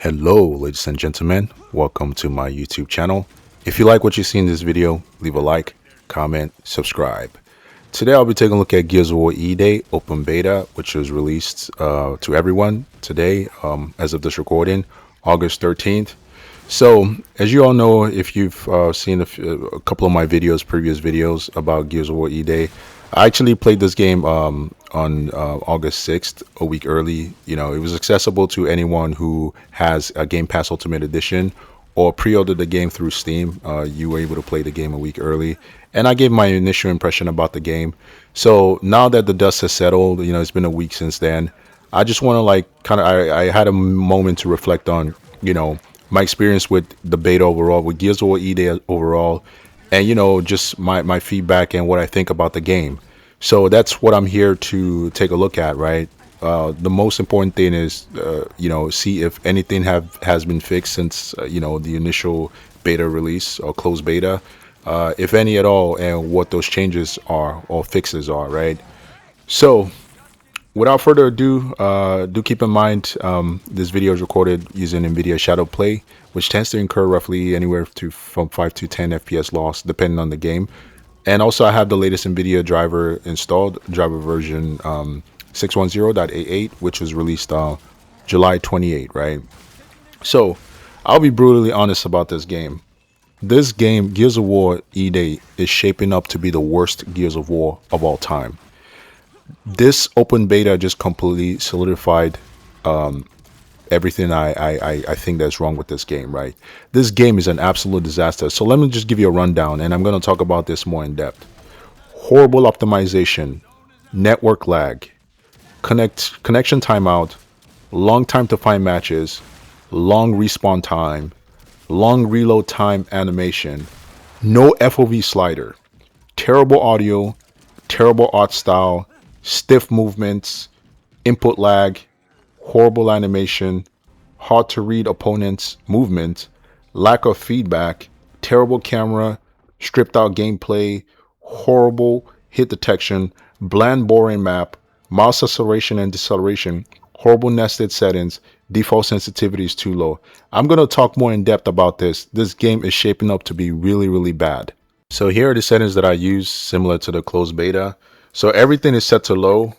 Hello ladies and gentlemen, welcome to my YouTube channel. If you like what you see in this video, leave a like, comment, subscribe. Today I'll be taking a look at Gears of War E-Day Open Beta, which was released to everyone today as of this recording, August 13th. So as you all know, if you've seen a couple of my previous videos about Gears of War E-Day, I actually played this game on August 6th, a week early. You know, it was accessible to anyone who has a Game Pass Ultimate Edition or pre-ordered the game through Steam. You were able to play the game a week early, and I gave my initial impression about the game. So now that the dust has settled, you know, it's been a week since then. I just want to I had a moment to reflect on, you know, my experience with the beta overall, with Gears of War E-Day overall, and you know, just my feedback and what I think about the game. So that's what I'm here to take a look at, right? The most important thing is you know, see if anything has been fixed since you know, the initial beta release or closed beta, if any at all, and what those changes are or fixes are, right? So without further ado, do keep in mind this video is recorded using Nvidia ShadowPlay, which tends to incur roughly anywhere from 5 to 10 FPS loss depending on the game. And also I have the latest Nvidia driver installed, driver version 610.88, which was released July 28, right? So I'll be brutally honest about this game. This game, Gears of War E-Day, is shaping up to be the worst Gears of War of all time. This open beta just completely solidified everything I think that's wrong with this game, right? This game is an absolute disaster. So let me just give you a rundown, and I'm going to talk about this more in depth. Horrible optimization, network lag, connection timeout, long time to find matches, long respawn time, long reload time animation, no FOV slider, terrible audio, terrible art style, stiff movements, input lag, horrible animation, hard to read opponents' movement, lack of feedback, terrible camera, stripped out gameplay, horrible hit detection, bland boring map, mouse acceleration and deceleration, horrible nested settings, default sensitivity is too low. I'm going to talk more in depth about this. This game is shaping up to be really bad. So here are the settings that I use similar to the closed beta. So everything is set to low,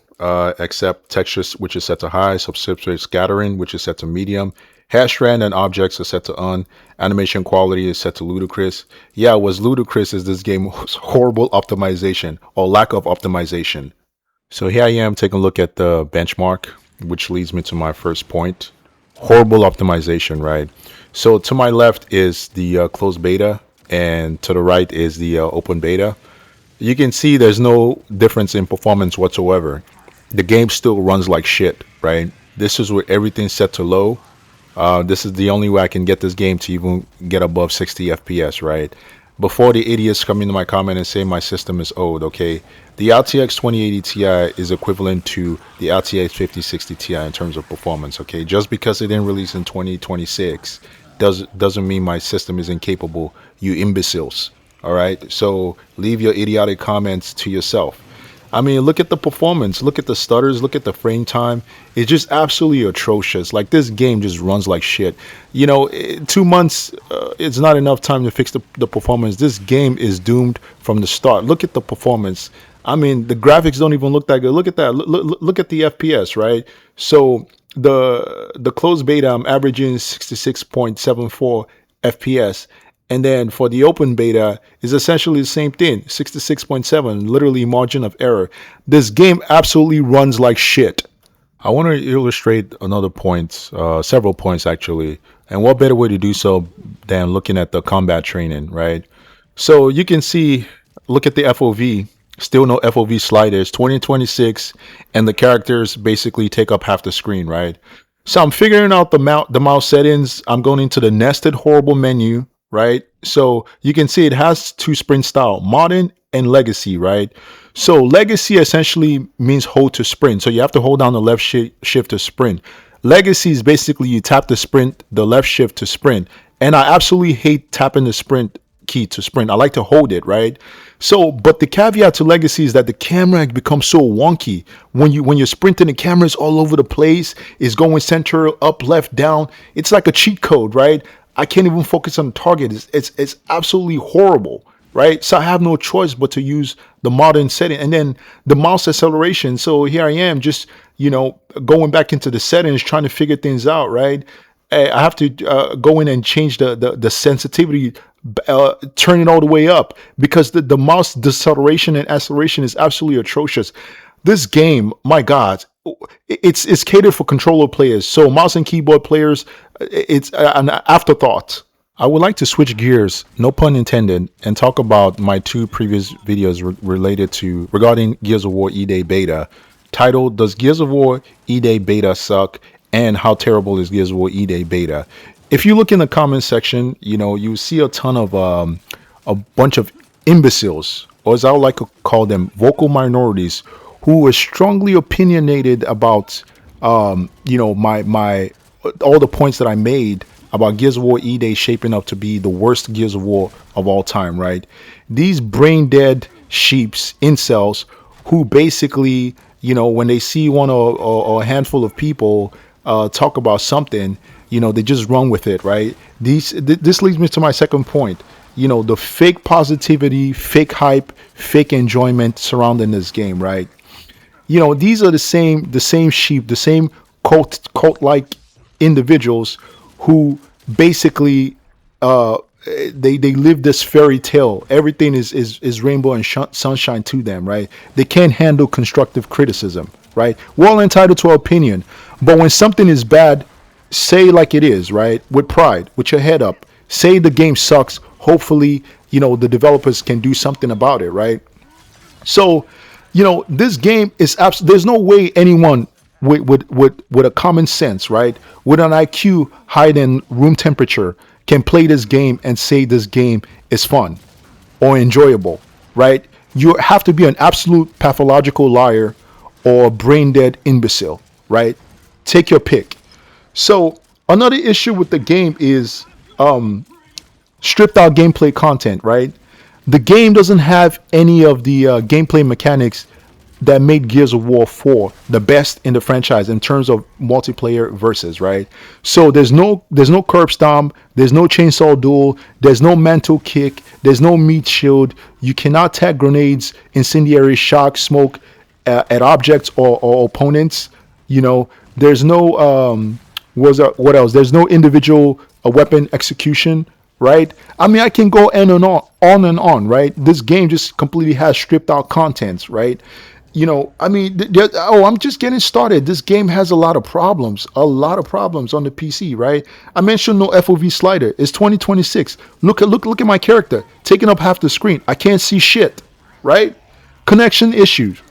except textures, which is set to high, substrate scattering, which is set to medium, hash strand and objects are set to on, animation quality is set to ludicrous. Yeah, what's ludicrous is this game was horrible optimization or lack of optimization. So here I am taking a look at the benchmark, which leads me to my first point. Horrible optimization, right? So to my left is the closed beta, and to the right is the open beta. You can see there's no difference in performance whatsoever. The game still runs like shit, right? This is where everything's set to low. This is the only way I can get this game to even get above 60 FPS, right? Before the idiots come into my comment and say my system is old, okay? The RTX 2080 Ti is equivalent to the RTX 5060 Ti in terms of performance, okay? Just because it didn't release in 2026 doesn't mean my system is incapable, you imbeciles. All right, so leave your idiotic comments to yourself. I mean, look at the performance, look at the stutters, look at the frame time. It's just absolutely atrocious. Like, this game just runs like shit. You know, 2 months, it's not enough time to fix the performance. This game is doomed from the start. Look at the performance. I mean, the graphics don't even look that good. Look at that. Look at the FPS, right? So the closed beta, I'm averaging 66.74 FPS. And then for the open beta is essentially the same thing, 66.7, literally margin of error. This game absolutely runs like shit. I want to illustrate another point, several points actually. And what better way to do so than looking at the combat training, right? So you can see, look at the FOV, still no FOV sliders, 2026, and the characters basically take up half the screen, right? So I'm figuring out the mouse settings. I'm going into the nested horrible menu, right? So you can see it has two sprint style, modern and legacy, right? So legacy essentially means hold to sprint. So you have to hold down the left shift to sprint. Legacy is basically you tap the left shift to sprint. And I absolutely hate tapping the sprint key to sprint. I like to hold it, right? So, but the caveat to Legacy is that the camera becomes so wonky when you're sprinting. The camera's all over the place. It's going center, up, left, down. It's like a cheat code, right? I can't even focus on the target. It's absolutely horrible, right? So I have no choice but to use the modern setting, and then the mouse acceleration. So here I am, just going back into the settings, trying to figure things out, right? I have to go in and change the sensitivity, turn it all the way up, because the mouse deceleration and acceleration is absolutely atrocious. This game, my God, it's catered for controller players. So mouse and keyboard players, it's an afterthought. I would like to switch gears, no pun intended, and talk about my two previous videos regarding Gears of War E-Day Beta, titled "Does Gears of War E-Day Beta Suck?" and "How Terrible is Gears of War E-Day Beta?" If you look in the comment section, you see a ton of a bunch of imbeciles, or as I would like to call them, vocal minorities, who are strongly opinionated about my all the points that I made about Gears of War E-Day shaping up to be the worst Gears of War of all time, right? These brain dead sheeps, incels, who basically, when they see one or a handful of people talk about something, they just run with it, right? This leads me to my second point. The fake positivity, fake hype, fake enjoyment surrounding this game, right? These are the same sheep, the same cult-like individuals who basically they live this fairy tale. Everything is rainbow and sunshine to them, right? They can't handle constructive criticism, right? We're all entitled to our opinion, but when something is bad, say like it is, right? With pride, with your head up. Say the game sucks. Hopefully, the developers can do something about it, right? So, this game is there's no way anyone with a common sense, right, with an IQ higher than room temperature, can play this game and say this game is fun or enjoyable, right? You have to be an absolute pathological liar or a brain dead imbecile, right? Take your pick. So another issue with the game is stripped out gameplay content, right? The game doesn't have any of the gameplay mechanics that made Gears of War 4 the best in the franchise in terms of multiplayer versus, right? So there's no curb stomp, there's no chainsaw duel, there's no mantle kick, there's no meat shield. You cannot tag grenades, incendiary shock, smoke at objects or opponents. There's no what else? There's no individual weapon execution, right? I mean, I can go on and on, right? This game just completely has stripped out contents, right? I'm just getting started. This game has a lot of problems on the PC, right? I mentioned no FOV slider. It's 2026. Look at my character taking up half the screen. I can't see shit, right? Connection issues.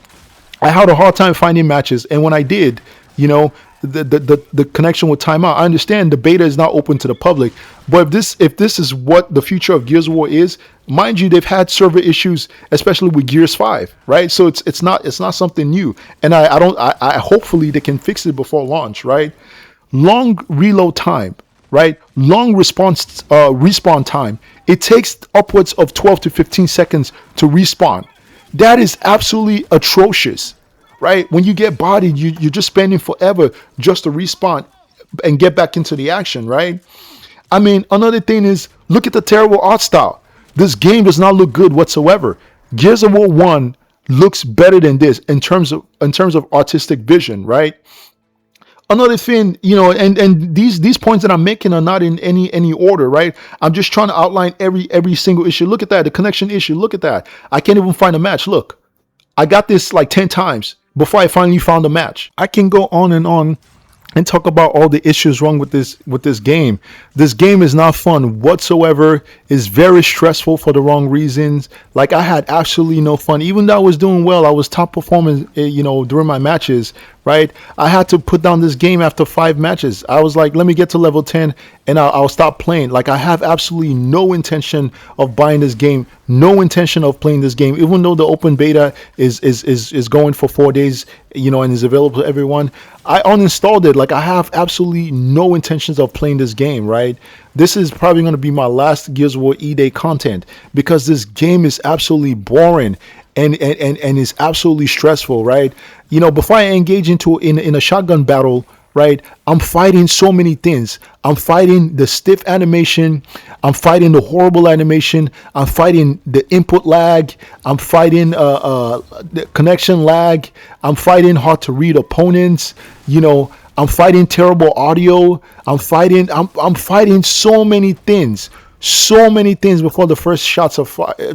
I had a hard time finding matches, and when I did, the connection would time out. I understand the beta is not open to the public, but if this is what the future of Gears of War is, mind you, they've had server issues, especially with Gears 5, right? So it's not something new, and I hopefully they can fix it before launch, right? Long reload time, right? Long respawn time. It takes upwards of 12 to 15 seconds to respawn. That is absolutely atrocious, right? When you get bodied, you're just spending forever just to respawn and get back into the action, right? I mean, another thing is, look at the terrible art style. This game does not look good whatsoever. Gears of War 1 looks better than this in terms of artistic vision, right? Another thing, and these points that I'm making are not in any order, right? I'm just trying to outline every single issue. Look at that, the connection issue. Look at that. I can't even find a match. Look, I got this like 10 times before I finally found a match. I can go on and talk about all the issues wrong with this game. This game is not fun whatsoever. It's very stressful for the wrong reasons. Like, I had absolutely no fun. Even though I was doing well, I was top performing, during my matches, right? I had to put down this game after 5 matches. I was like, let me get to level 10 and I'll stop playing. Like, I have absolutely no intention of buying this game, no intention of playing this game, even though the open beta is going for 4 days, and is available to everyone. I uninstalled it. Like, I have absolutely no intentions of playing this game, right? This is probably going to be my last Gears of War E-Day content, because this game is absolutely boring and is absolutely stressful, right? You know, before I engage into in a shotgun battle, right, I'm fighting so many things. I'm fighting the stiff animation, I'm fighting the horrible animation, I'm fighting the input lag, I'm fighting the connection lag, I'm fighting hard to read opponents, you know, I'm fighting terrible audio, I'm fighting so many things. So many things before the first shots of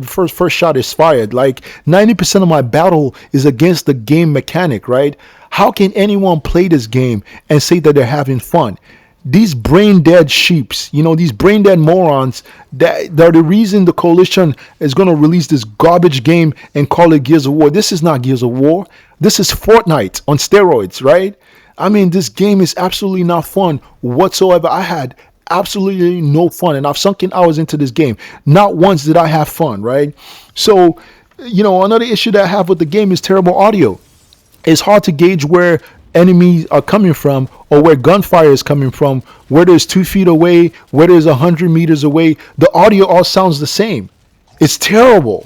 first shot is fired. Like 90% of my battle is against the game mechanic, right? How can anyone play this game and say that they're having fun? These brain dead sheeps, you know, these brain dead morons, they're the reason the coalition is going to release this garbage game and call it Gears of War. This is not Gears of War. This is Fortnite on steroids, right? I mean, this game is absolutely not fun whatsoever. I had absolutely no fun, and I've sunken hours into this game. Not once did I have fun, right? So, you know, another issue that I have with the game is terrible audio. It's hard to gauge where enemies are coming from or where gunfire is coming from, whether it's 2 feet away, whether it's 100 meters away. The audio all sounds the same. It's terrible.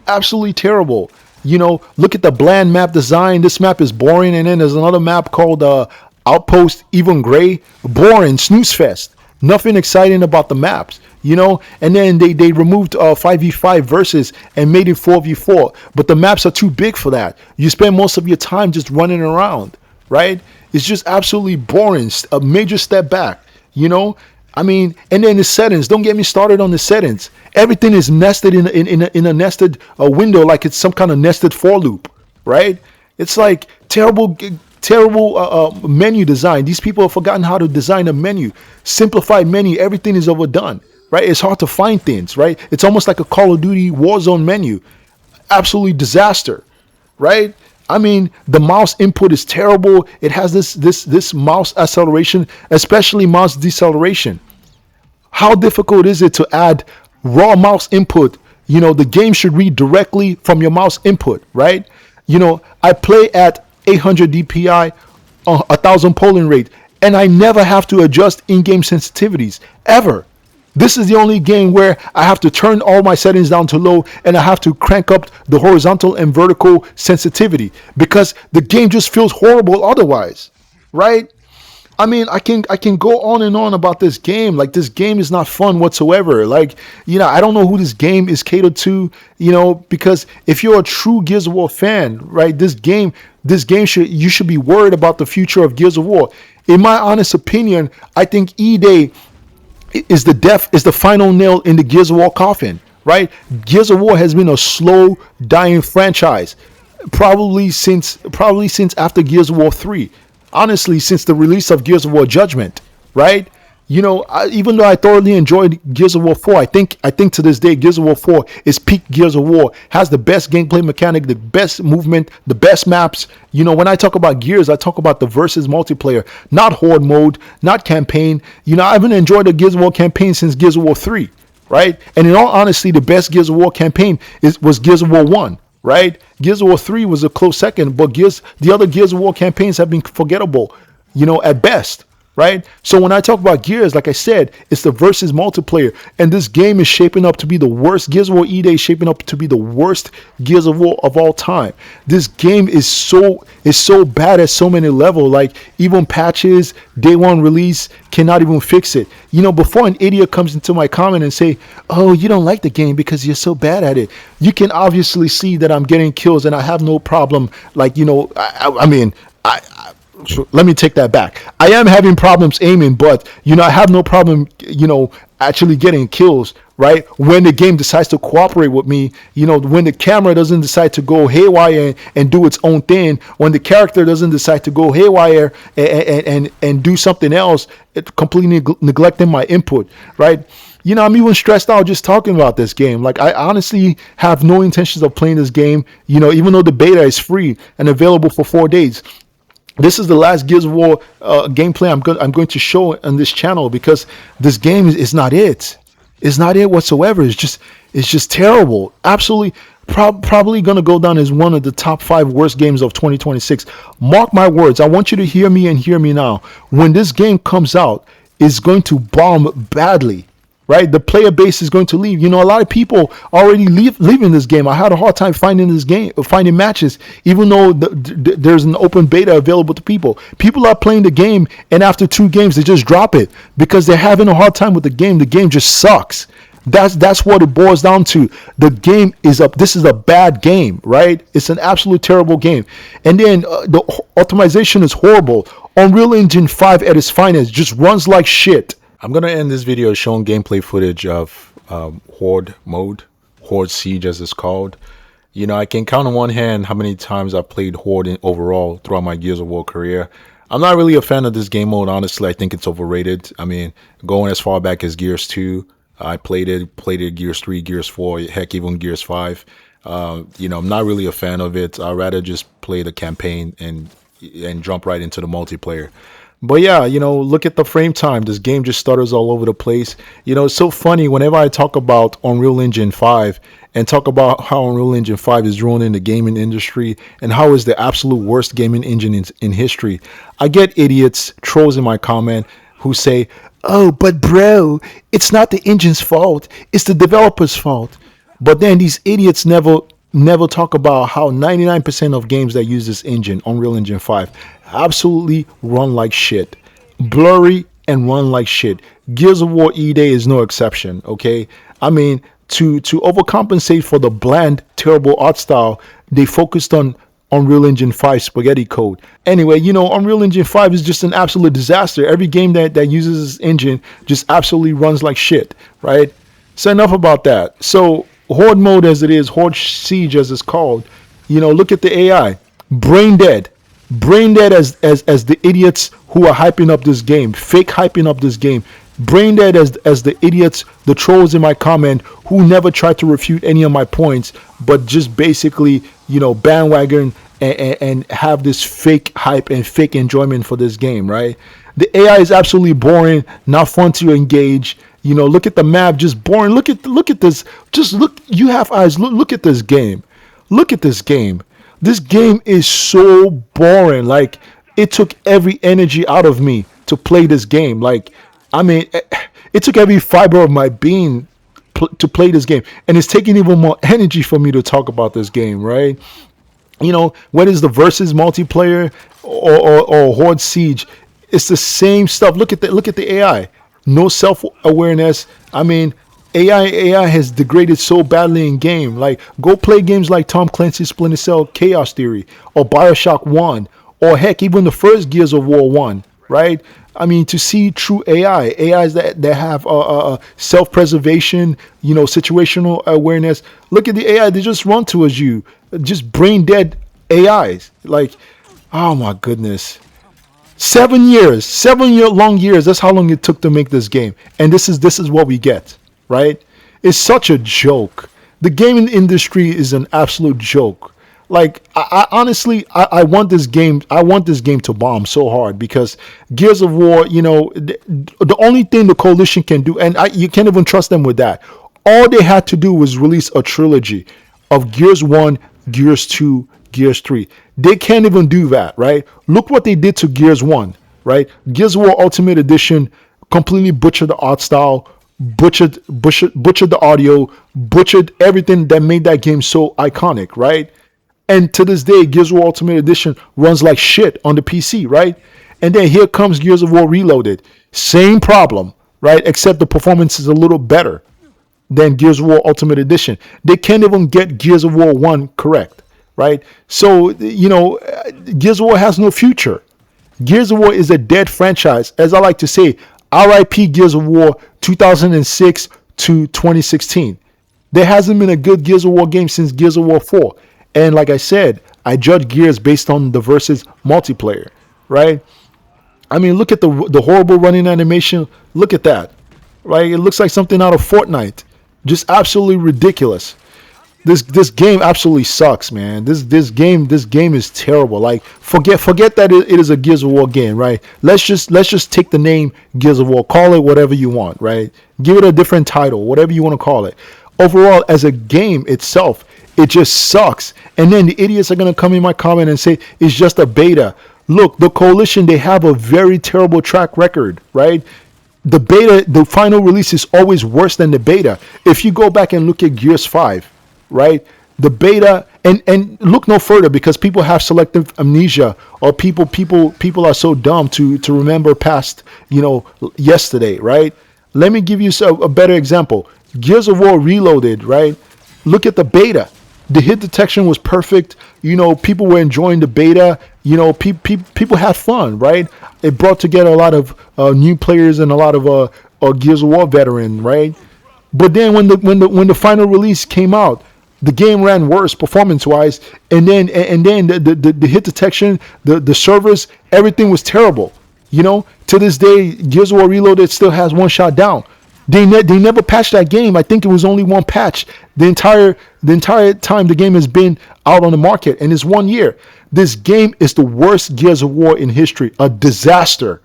Absolutely terrible. You know, look at the bland map design. This map is boring. And then there's another map called Outpost Even Gray. Boring, snooze fest. Nothing exciting about the maps, you know. And then they removed 5v5 versus and made it 4v4. But the maps are too big for that. You spend most of your time just running around, right? It's just absolutely boring. A major step back, you know. I mean, and then the settings. Don't get me started on the settings. Everything is nested in a nested window, like it's some kind of nested for loop, right? It's like terrible menu design. These people have forgotten how to design a menu. Simplified menu. Everything is overdone, right? It's hard to find things, right? It's almost like a Call of Duty Warzone menu. Absolutely disaster, right? I mean, the mouse input is terrible. It has this mouse acceleration, especially mouse deceleration. How difficult is it to add raw mouse input? You know, the game should read directly from your mouse input, right? You know, I play at 800 DPI, 1000 polling rate, and I never have to adjust in-game sensitivities, ever. This is the only game where I have to turn all my settings down to low and I have to crank up the horizontal and vertical sensitivity because the game just feels horrible otherwise, right? I mean, I can go on and on about this game. Like, this game is not fun whatsoever. Like, you know, I don't know who this game is catered to, you know, because if you're a true Gears of War fan, right, this game you should be worried about the future of Gears of War. In my honest opinion, I think E-Day is the final nail in the Gears of War coffin, right? Gears of War has been a slow dying franchise, probably since after Gears of War 3. Honestly, since the release of Gears of War Judgment, right? You know, even though I thoroughly enjoyed Gears of War 4, I think to this day Gears of War 4 is peak Gears of War, has the best gameplay mechanic, the best movement, the best maps. You know, when I talk about Gears, I talk about the versus multiplayer, not Horde mode, not campaign. You know, I haven't enjoyed the Gears of War campaign since Gears of War 3, right? And in all honesty, the best Gears of War campaign was Gears of War 1. Right? Gears of War 3 was a close second, but the other Gears of War campaigns have been forgettable, you know, at best, right? So when I talk about Gears, like I said, it's the versus multiplayer, and this game is shaping up to be the worst. Gears of War E-Day is shaping up to be the worst Gears of War of all time. This game is so bad at so many levels. Like, even patches, day one release cannot even fix it. You know, before an idiot comes into my comment and say, "Oh, you don't like the game because you're so bad at it," you can obviously see that I'm getting kills and I have no problem. Like, you know, let me take that back. I am having problems aiming, but, you know, I have no problem, you know, actually getting kills, right? When the game decides to cooperate with me, you know, when the camera doesn't decide to go haywire and do its own thing, when the character doesn't decide to go haywire and do something else, completely neglecting my input, right? You know, I'm even stressed out just talking about this game. Like, I honestly have no intentions of playing this game, you know, even though the beta is free and available for 4 days. This is the last Gears of War gameplay I'm going to show on this channel, because this game is not it. It's not it whatsoever. It's just terrible. Absolutely, probably going to go down as one of the top 5 worst games of 2026. Mark my words. I want you to hear me and hear me now. When this game comes out, it's going to bomb badly. right? The player base is going to leave. You know, a lot of people already leaving this game. I had a hard time finding matches, even though there's an open beta available to people. People are playing the game, and after 2 games, they just drop it because they're having a hard time with the game. The game just sucks. That's what it boils down to. The game is up. This is a bad game, right? It's an absolute terrible game. And then the optimization is horrible. Unreal Engine 5 at its finest just runs like shit. I'm going to end this video showing gameplay footage of Horde mode, Horde Siege as it's called. You know, I can count on one hand how many times I've played Horde overall throughout my Gears of War career. I'm not really a fan of this game mode, honestly. I think it's overrated. I mean, going as far back as Gears 2, I played it Gears 3, Gears 4, heck, even Gears 5. You know, I'm not really a fan of it. I'd rather just play the campaign and jump right into the multiplayer. But yeah, you know, look at the frame time. This game just stutters all over the place. You know, it's so funny whenever I talk about Unreal Engine 5 and talk about how Unreal Engine 5 is ruining the gaming industry and how it's the absolute worst gaming engine in history. I get idiots, trolls in my comment who say, "Oh, but bro, it's not the engine's fault. It's the developer's fault." But then these idiots never talk about how 99% of games that use this engine, Unreal Engine 5, absolutely run like shit. Blurry and run like shit. Gears of War E-Day is no exception, okay? I mean, to overcompensate for the bland, terrible art style, they focused on Unreal Engine 5 spaghetti code. Anyway, you know, Unreal Engine 5 is just an absolute disaster. Every game that uses this engine just absolutely runs like shit, right? So enough about that. So Horde mode as it is, Horde Siege as it's called, you know, look at the AI. Brain dead as the idiots who are hyping up this game, fake hyping up this game. Brain dead as the idiots, the trolls in my comment who never tried to refute any of my points, but just basically, you know, bandwagon and have this fake hype and fake enjoyment for this game, right? The AI is absolutely boring, not fun to engage. You know, look at the map, just boring. Look at this. Just look. You have eyes. Look at this game. Look at this game. This game is so boring. Like, it took every energy out of me to play this game. Like, I mean, it took every fiber of my being to play this game, and it's taking even more energy for me to talk about this game, right? You know, whether it's the versus multiplayer or Horde Siege, it's the same stuff. Look at the AI. No self-awareness. I mean, AI has degraded so badly in game. Like, go play games like Tom Clancy's Splinter Cell Chaos Theory or BioShock 1 or heck, even the first Gears of War 1, right? I mean, to see true AIs that have self-preservation, you know, situational awareness. Look at the AI. They just run towards you. Just brain dead AIs. Like, oh my goodness. 7 years, 7 long years. That's how long it took to make this game. And this is what we get, right? It's such a joke. The gaming industry is an absolute joke. Like, I honestly, I want this game. I want this game to bomb so hard because Gears of War, you know, the only thing the coalition can do, and you can't even trust them with that. All they had to do was release a trilogy of Gears 1, Gears 2, Gears 3. They can't even do that, right? Look what they did to Gears 1, right? Gears of War Ultimate Edition completely butchered the art style, butchered the audio, butchered everything that made that game so iconic, right? And to this day, Gears of War Ultimate Edition runs like shit on the PC, right? And then here comes Gears of War Reloaded. Same problem, right? Except the performance is a little better than Gears of War Ultimate Edition. They can't even get Gears of War 1 correct, right? So, you know, Gears of War has no future. Gears of War is a dead franchise. As I like to say, RIP Gears of War 2006 to 2016. There hasn't been a good Gears of War game since Gears of War 4. And like I said, I judge Gears based on the versus multiplayer, right? I mean, look at the horrible running animation. Look at that, right? It looks like something out of Fortnite. Just absolutely ridiculous. This game absolutely sucks, man. This game is terrible. Like, forget that it is a Gears of War game, right? Let's just take the name Gears of War, call it whatever you want, right? Give it a different title, whatever you want to call it. Overall, as a game itself, it just sucks. And then the idiots are gonna come in my comment and say it's just a beta. Look, the coalition, they have a very terrible track record, right? the final release is always worse than the beta. If you go back and look at Gears 5, right? The beta, and look no further, because people have selective amnesia, or people are so dumb to remember past, yesterday, right? Let me give you a better example. Gears of War Reloaded, right? Look at the beta. The hit detection was perfect. People were enjoying the beta. People had fun, right? It brought together a lot of new players and a lot of Gears of War veteran, right? But then when the final release came out, the game ran worse performance-wise, and then the hit detection, the servers, everything was terrible. To this day, Gears of War Reloaded still has one shot down. They never patched that game. I think it was only one patch the entire time the game has been out on the market, and it's 1 year. This game is the worst Gears of War in history, a disaster.